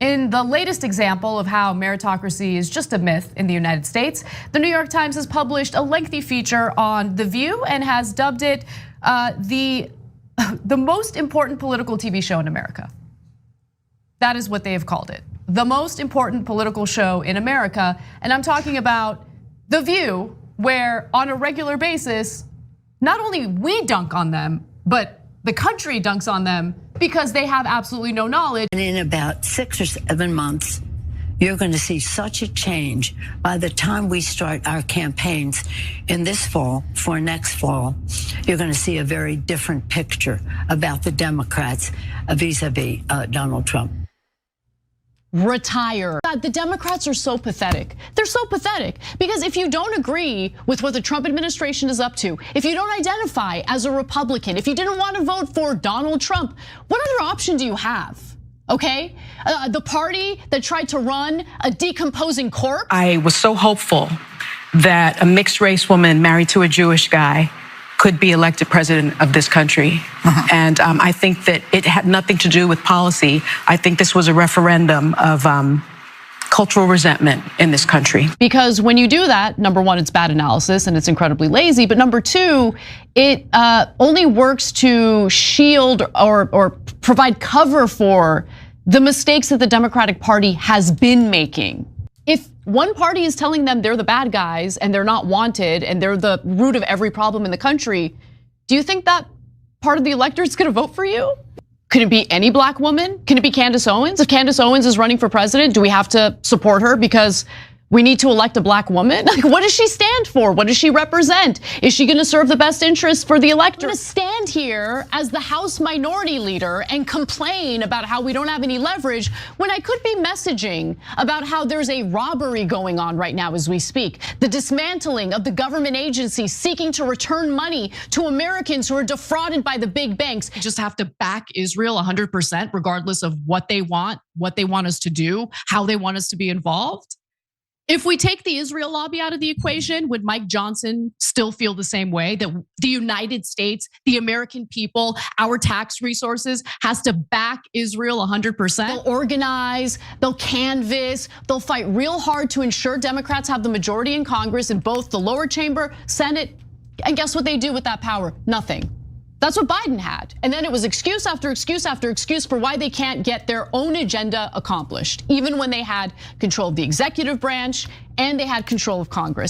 In the latest example of how meritocracy is just a myth in the United States, the New York Times has published a lengthy feature on The View and has dubbed it the most important political TV show in America. That is what they have called it. The most important political show in America. And I'm talking about The View, where on a regular basis, not only we dunk on them, but the country dunks on them because they have absolutely no knowledge. And in about 6 or 7 months, you're going to see such a change. By the time we start our campaigns in this fall, for next fall, you're going to see a very different picture about the Democrats vis-a-vis Donald Trump. Retire. God, the Democrats are so pathetic. They're so pathetic because if you don't agree with what the Trump administration is up to, if you don't identify as a Republican, if you didn't want to vote for Donald Trump, what other option do you have? Okay, the party that tried to run a decomposing corpse. I was so hopeful that a mixed race woman married to a Jewish guy could be elected president of this country. And I think that it had nothing to do with policy. I think this was a referendum of cultural resentment in this country. Because when you do that, number one, it's bad analysis and it's incredibly lazy. But number two, it only works to shield or provide cover for the mistakes that the Democratic Party has been making. If one party is telling them they're the bad guys and they're not wanted and they're the root of every problem in the country, do you think that part of the electorate is going to vote for you? Could it be any black woman? Can it be Candace Owens? If Candace Owens is running for president, do we have to support her because we need to elect a black woman? Like, what does she stand for? What does she represent? Is she going to serve the best interests for the electorate? I'm going to stand here as the House Minority Leader and complain about how we don't have any leverage when I could be messaging about how there's a robbery going on right now as we speak. The dismantling of the government agencies seeking to return money to Americans who are defrauded by the big banks. We just have to back Israel 100% regardless of what they want us to do, how they want us to be involved. If we take the Israel lobby out of the equation, would Mike Johnson still feel the same way that the United States, the American people, our tax resources has to back Israel 100%? They'll organize, they'll canvass, they'll fight real hard to ensure Democrats have the majority in Congress in both the lower chamber, Senate, and guess what they do with that power? Nothing. That's what Biden had. And then it was excuse after excuse after excuse for why they can't get their own agenda accomplished, even when they had control of the executive branch and they had control of Congress.